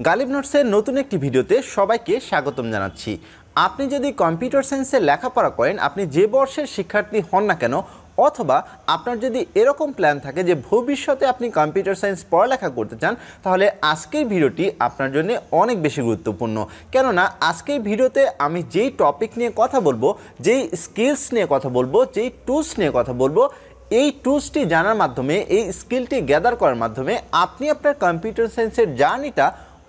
গালিব নোটসের নতুন একটি ভিডিওতে সবাইকে স্বাগতম জানাচ্ছি। আপনি যদি কম্পিউটার সায়েন্সে লেখাপড়া করেন, আপনি যে বর্ষের শিক্ষার্থী হন না কেন, অথবা আপনার যদি এরকম প্ল্যান থাকে যে ভবিষ্যতে আপনি কম্পিউটার সায়েন্স পড়ালেখা করতে চান, তাহলে আজকের ভিডিওটি আপনার জন্য অনেক বেশি গুরুত্বপূর্ণ। কেননা আজকের ভিডিওতে আমি যেই টপিক নিয়ে কথা বলবো, যেই স্কিলস নিয়ে কথা বলবো, যেই টুলস নিয়ে কথা বলবো, এই টুলসটি জানার মাধ্যমে, এই স্কিলটি গ্যাদার করার মাধ্যমে আপনি আপনার কম্পিউটার সায়েন্সের জার্নিটা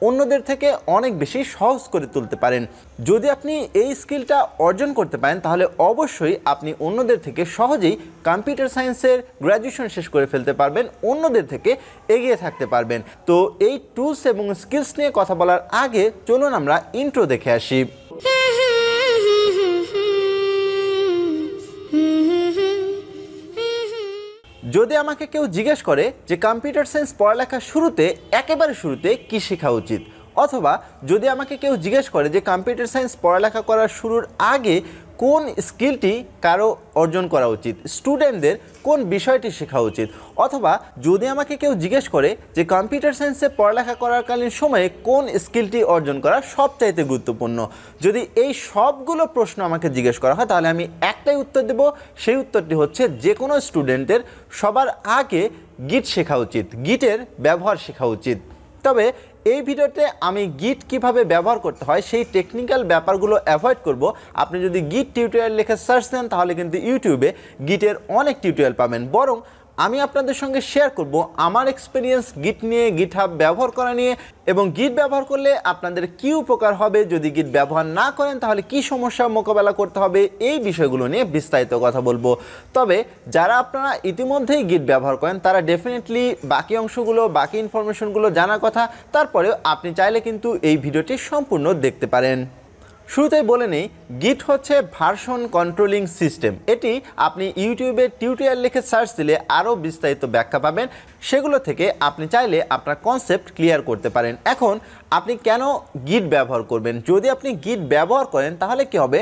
অন্যদের থেকে অনেক বেশি সহজ করে তুলতে পারেন। যদি আপনি এই স্কিলটা অর্জন করতে পারেন, তাহলে অবশ্যই আপনি অন্যদের থেকে সহজেই কম্পিউটার সায়েন্সের গ্র্যাজুয়েশন শেষ করে ফেলতে পারবেন, অন্যদের থেকে এগিয়ে থাকতে পারবেন। তো এই টুলস এবং স্কিলস নিয়ে কথা বলার আগে চলুন আমরা ইন্ট্রো দেখে আসি। যদি আমাকে কেউ জিজ্ঞেস করে যে কম্পিউটার সায়েন্স পড়ালেখার শুরুতে, একেবারে শুরুতে কী শেখা উচিত, অথবা যদি আমাকে কেউ জিজ্ঞেস করে যে কম্পিউটার সায়েন্স পড়ালেখা করার শুরুর আগে কোন স্কিলটি কারো অর্জন করা উচিত, স্টুডেন্টদের কোন বিষয়টি শেখা উচিত, অথবা যদি আমাকে কেউ জিজ্ঞেস করে যে কম্পিউটার সায়েন্সে পড়ালেখা করাকালীন সময়ে কোন স্কিলটি অর্জন করা সবচাইতে গুরুত্বপূর্ণ, যদি এই সবগুলো প্রশ্ন আমাকে জিজ্ঞেস করা হয়, তাহলে আমি একটাই উত্তর দেব। সেই উত্তরটি হচ্ছে যে কোনো স্টুডেন্টের সবার আগে গিট শেখা উচিত, গিটের ব্যবহার শেখা উচিত। তবে এই ভিডিওতে আমি গিট কিভাবে ব্যবহার করতে হয় সেই টেকনিক্যাল ব্যাপারগুলো অ্যাভয়েড করব। আপনি যদি গিট টিউটোরিয়াল লিখে সার্চ দেন, তাহলে কিন্তু ইউটিউবে গিটের অনেক টিউটোরিয়াল পাবেন। বরং আমি আপনাদের সঙ্গে শেয়ার করব আমার এক্সপিরিয়েন্স গিট নিয়ে, গিট হাব ব্যবহার করা নিয়ে, এবং গিট ব্যবহার করলে আপনাদের কী উপকার হবে, যদি গিট ব্যবহার না করেন তাহলে কী সমস্যার মোকাবেলা করতে হবে, এই বিষয়গুলো নিয়ে বিস্তারিত কথা বলবো। তবে যারা আপনারা ইতিমধ্যেই গিট ব্যবহার করেন, তারা ডেফিনেটলি বাকি অংশগুলো, বাকি ইনফরমেশনগুলো জানার কথা। তারপরেও আপনি চাইলে কিন্তু এই ভিডিওটি সম্পূর্ণ দেখতে পারেন। শুরুতেই বলে নেই, গিট হচ্ছে ভার্সন কন্ট্রোলিং সিস্টেম। এটি আপনি ইউটিউবে টিউটোরিয়াল লিখে সার্চ দিলে আরও বিস্তারিত ব্যাখ্যা পাবেন, সেগুলো থেকে আপনি চাইলে আপনার কনসেপ্ট ক্লিয়ার করতে পারেন। এখন আপনি কেন গিট ব্যবহার করবেন? যদি আপনি গিট ব্যবহার করেন তাহলে কি হবে,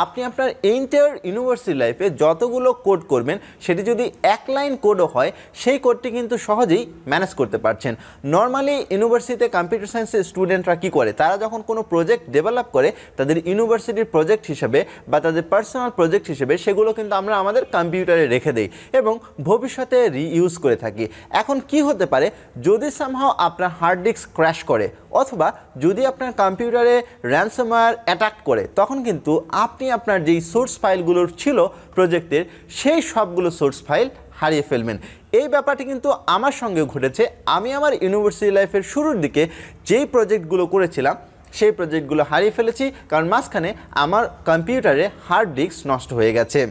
আপনি আপনার এন্টায়ার ইউনিভার্সিটি লাইফে যতগুলো কোড করবেন, সেটি যদি এক লাইন কোডও হয়, সেই কোডটি কিন্তু সহজেই ম্যানেজ করতে পারছেন। নর্মালি ইউনিভার্সিটিতে কম্পিউটার সায়েন্সের স্টুডেন্টরা কী করে, তারা যখন কোনো প্রজেক্ট ডেভেলপ করে, তাদের ইউনিভার্সিটির প্রজেক্ট হিসেবে বা তাদের পার্সোনাল প্রজেক্ট হিসেবে, সেগুলো কিন্তু আমরা আমাদের কম্পিউটারে রেখে দিই এবং ভবিষ্যতে রিইউজ করে থাকি। এখন কি হতে পারে, যদি সামহাও আপনার হার্ড ডিস্ক ক্র্যাশ করে, অথবা যদি আপনার কম্পিউটারে র্যানসমওয়্যার অ্যাটাক করে, তখন কিন্তু আপনি আপনার যেই সোর্স ফাইলগুলোর ছিল প্রজেক্টের, সেই সবগুলো সোর্স ফাইল হারিয়ে ফেলবেন। এই ব্যাপারটি কিন্তু আমার সঙ্গে ঘটেছে। আমি আমার ইউনিভার্সিটি লাইফের শুরুর দিকে যেই প্রজেক্টগুলো করেছিলাম, সেই প্রজেক্টগুলো হারিয়ে ফেলেছি, কারণ মাঝখানে আমার কম্পিউটারে হার্ড ডিস্ক নষ্ট হয়ে গেছে।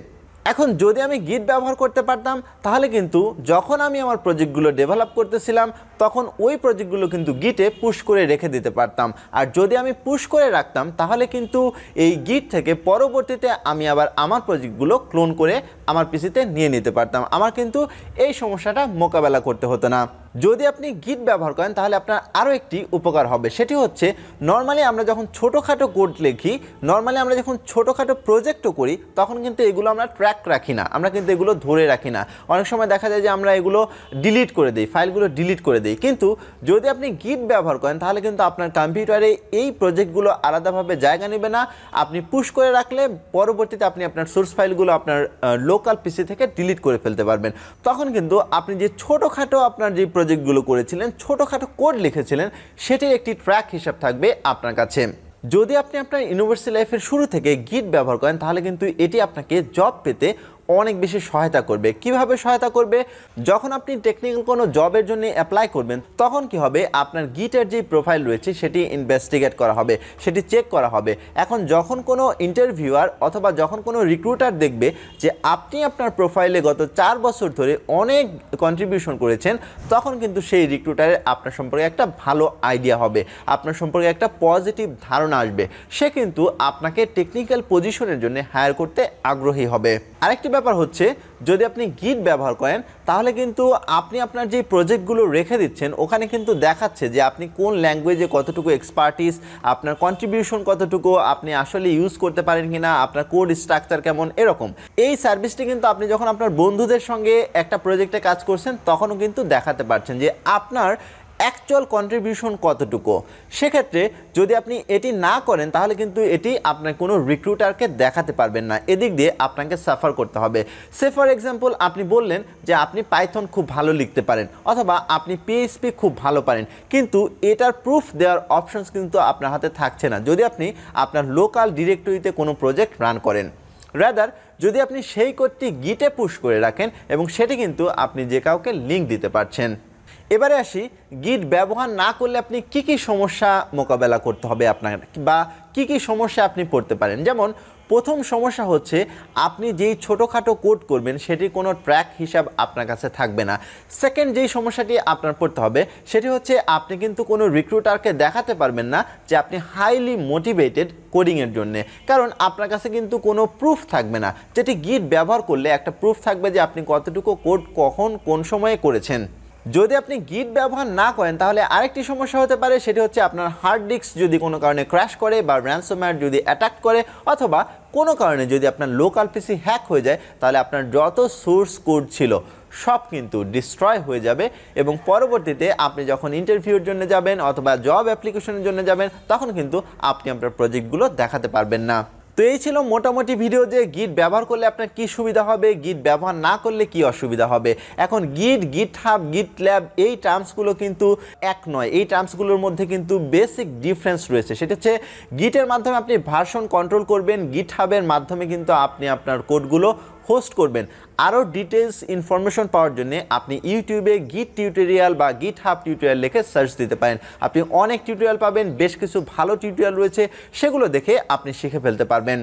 এখন যদি আমি গিট ব্যবহার করতে পারতাম, তাহলে কিন্তু যখন আমি আমার প্রজেক্টগুলো ডেভেলপ করতেছিলাম, তখন ওই প্রজেক্টগুলো কিন্তু গিটে পুশ করে রেখে দিতে পারতাম। আর যদি আমি পুশ করে রাখতাম, তাহলে কিন্তু এই গিট থেকে পরবর্তীতে আমি আবার আমার প্রজেক্টগুলো ক্লোন করে আমার পিসিতে নিয়ে নিতে পারতাম। আমার কিন্তু এই সমস্যাটা মোকাবেলা করতে হতো না। যদি আপনি গিট ব্যবহার করেন, তাহলে আপনার আরও একটি উপকার হবে। সেটি হচ্ছে, নর্মালি আমরা যখন ছোটোখাটো কোড লিখি, নর্মালি আমরা যখন ছোটোখাটো প্রজেক্টও করি, তখন কিন্তু এগুলো আমরা ট্র্যাক রাখি না, আমরা কিন্তু এগুলো ধরে রাখি না। অনেক সময় দেখা যায় যে আমরা এগুলো ডিলিট করে দিই, ফাইলগুলো ডিলিট করে দিই। কিন্তু যদি আপনি গিট ব্যবহার করেন, তাহলে কিন্তু আপনার কম্পিউটারে এই প্রজেক্টগুলো আলাদাভাবে জায়গা নেবে না। আপনি পুশ করে রাখলে পরবর্তীতে আপনি আপনার সোর্স ফাইলগুলো আপনার লোকাল পিসি থেকে ডিলিট করে ফেলতে পারবেন। তখন কিন্তু আপনি যে ছোটোখাটো আপনার যে প্রজেক্টগুলো করেছিলেন, ছোটোখাটো কোড লিখেছিলেন, সেটির একটি ট্র্যাক হিসাব থাকবে আপনার কাছে। যদি আপনি আপনার ইউনিভার্সিটি লাইফের শুরু থেকে গিট ব্যবহার করেন, তাহলে কিন্তু এটি আপনাকে জব পেতে অনেক বেশি সহায়তা করবে। কিভাবে সহায়তা করবে? যখন আপনি টেকনিক্যাল কোনো জবের জন্য অ্যাপ্লাই করবেন, তখন কি হবে, আপনার গিটের যে প্রোফাইল রয়েছে সেটি ইনভেস্টিগেট করা হবে, সেটি চেক করা হবে। এখন যখন কোনো ইন্টারভিউয়ার অথবা যখন কোনো রিক্রুটার দেখবে যে আপনি আপনার প্রোফাইলে গত 4 বছর ধরে অনেক কন্ট্রিবিউশন করেছেন, তখন কিন্তু সেই রিক্রুটারের আপনার সম্পর্কে একটা ভালো আইডিয়া হবে, আপনার সম্পর্কে একটা পজিটিভ ধারণা আসবে। সে কিন্তু আপনাকে টেকনিক্যাল পজিশনের জন্য হায়ার করতে আগ্রহী হবে। আরেকটি ব্যাপার হচ্ছে, যদি আপনি গিট ব্যবহার করেন, তাহলে কিন্তু আপনি আপনার যে প্রজেক্টগুলো রেখে দিচ্ছেন, ওখানে কিন্তু দেখাচ্ছে যে আপনি কোন ল্যাঙ্গুয়েজে কতটুকু এক্সপার্টিস, আপনার কন্ট্রিবিউশন কতটুকু, আপনি আসলে ইউজ করতে পারেন কিনা, আপনার কোড স্ট্রাকচার কেমন, এরকম। এই সার্ভিসটি কিন্তু আপনি যখন আপনার বন্ধুদের সঙ্গে একটা প্রজেক্টে কাজ করছেন, তখনও কিন্তু দেখাতে পারছেন যে আপনার অ্যাকচুয়াল কন্ট্রিবিউশন কতটুকু। সেক্ষেত্রে যদি আপনি এটি না করেন তাহলে কিন্তু এটি আপনার কোনো রিক্রুটারকে দেখাতে পারবেন না, এদিক দিয়ে আপনাকে সাফার করতে হবে। সে ফর এক্সাম্পল আপনি বললেন যে আপনি পাইথন খুব ভালো লিখতে পারেন অথবা আপনি পিএইচপি খুব ভালো পারেন, কিন্তু এটার প্রুফ দেওয়ার অপশনস কিন্তু আপনার হাতে থাকছে না যদি আপনি আপনার লোকাল ডিরেক্টরিতে কোনো প্রজেক্ট রান করেন। রাদার যদি আপনি সেই কোডটি গিটে পুশ করে রাখেন এবং সেটি কিন্তু আপনি যে কাউকে লিঙ্ক দিতে পারছেন। এবারে আসি গিট ব্যবহার না করলে আপনি কি কি সমস্যা মোকাবেলা করতে হবে আপনার, বা কি কি সমস্যা আপনি পড়তে পারেন। যেমন প্রথম সমস্যা হচ্ছে আপনি যেই ছোটোখাটো কোড করবেন সেটির কোনো ট্র্যাক হিসাব আপনার কাছে থাকবে না। সেকেন্ড যেই সমস্যাটি আপনার পড়তে হবে সেটি হচ্ছে আপনি কিন্তু কোনো রিক্রুটারকে দেখাতে পারবেন না যে আপনি হাইলি মোটিভেটেড কোডিংয়ের জন্যে, কারণ আপনার কাছে কিন্তু কোনো প্রুফ থাকবে না, যেটি গিট ব্যবহার করলে একটা প্রুফ থাকবে যে আপনি কতটুকু কোড কখন কোন সময়ে করেছেন। যদি আপনি গিট ব্যবহার না করেন তাহলে আরেকটি সমস্যা হতে পারে, সেটি হচ্ছে আপনার হার্ড ডিস্ক যদি কোনো কারণে ক্র্যাশ করে বা র্যানসমওয়্যার যদি অ্যাটাক করে অথবা কোনো কারণে যদি আপনার লোকাল পিসি হ্যাক হয়ে যায় তাহলে আপনার যত সোর্স কোড ছিল সব কিন্তু ডিস্ট্রয় হয়ে যাবে এবং পরবর্তীতে আপনি যখন ইন্টারভিউর জন্য যাবেন অথবা জব অ্যাপ্লিকেশনের জন্য যাবেন তখন কিন্তু আপনি আপনার প্রজেক্টগুলো দেখাতে পারবেন না। তো এই ছিল মোটামুটি ভিডিও যে গিট ব্যবহার করলে আপনার কি সুবিধা হবে, গিট ব্যবহার না করলে কি অসুবিধা হবে। এখন গিট, গিট হাব, গিট ল্যাব এই টার্মসগুলো কিন্তু এক নয়, এই টার্মসগুলোর মধ্যে কিন্তু বেসিক ডিফারেন্স রয়েছে। সেটা হচ্ছে গিটের মাধ্যমে আপনি ভার্সন কন্ট্রোল করবেন, গিট হাবের মাধ্যমে কিন্তু আপনি আপনার কোডগুলো হোস্ট করবেন। আরও ডিটেলস ইনফরমেশন পাওয়ার জন্য আপনি ইউটিউবে গিট টিউটোরিয়াল বা গিট হাব টিউটোরিয়াল লিখে সার্চ দিতে পারেন, আপনি অনেক টিউটোরিয়াল পাবেন, বেশ কিছু ভালো টিউটোরিয়াল রয়েছে, সেগুলো দেখে আপনি শিখে ফেলতে পারবেন।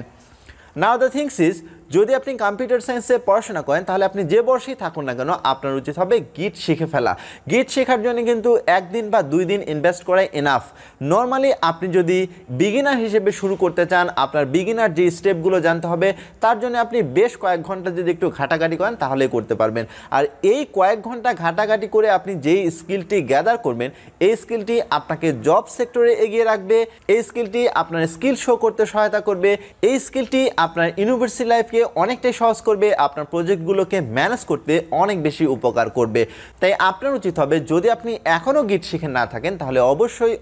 নাও দ্য থিংস ইজ, যদি আপনি কম্পিউটার সায়েন্সে পড়াশোনা করেন তাহলে আপনি যে বর্ষেই থাকুন না কেন আপনার উচিত হবে গিট শিখে ফেলা। গিট শেখার জন্য কিন্তু একদিন বা 2 দিন ইনভেস্ট করাই এনাফ। নর্মালি আপনি যদি বিগিনার হিসেবে শুরু করতে চান, আপনার বিগিনার যে স্টেপগুলো জানতে হবে তার জন্য আপনি বেশ কয়েক ঘন্টা যদি একটু ঘাটাঘাটি করেন তাহলেই করতে পারবেন। আর এই কয়েক ঘন্টা ঘাটাঘাটি করে আপনি যেই স্কিলটি গ্যাদার করবেন এই স্কিলটি আপনাকে জব সেক্টরে এগিয়ে রাখবে, এই স্কিলটি আপনার স্কিল শো করতে সহায়তা করবে, এই স্কিলটি আপনার ইউনিভার্সিটি লাইফকে অনেকটাই সহজ করবে, আপনার প্রজেক্টগুলোকে ম্যানেজ করতে অনেক বেশি উপকার করবে। তাই আপনার উচিত হবে যদি আপনি এখনও গিট শিখে না থাকেন তাহলে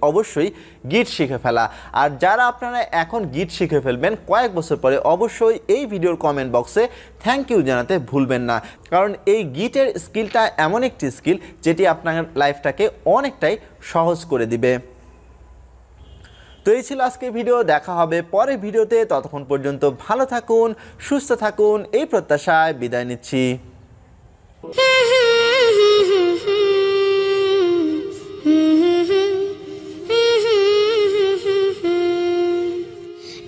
অবশ্যই গিট শিখে ফেলা। আর যারা আপনারা এখন গিট শিখে ফেলবেন কয়েক বছর পরে অবশ্যই এই ভিডিওর কমেন্ট বক্সে থ্যাংক ইউ জানাতে ভুলবেন না, কারণ এই গিটের স্কিলটা এমন একটি স্কিল যেটি আপনার লাইফটাকে অনেকটাই সহজ করে দিবে। তো এই ছিল আজকের ভিডিও, দেখা হবে পরের ভিডিওতে। ততক্ষণ পর্যন্ত ভালো থাকুন, সুস্থ থাকুন, এই প্রত্যাশায় বিদায় নিচ্ছি।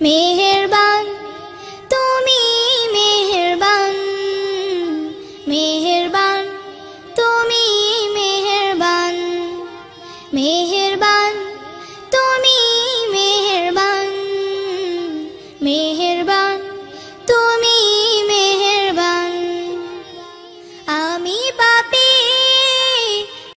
মেহেরবান তুমি, মেহেরবান, মেহেরবান তুমি, মেহেরবান, মেহেরবান।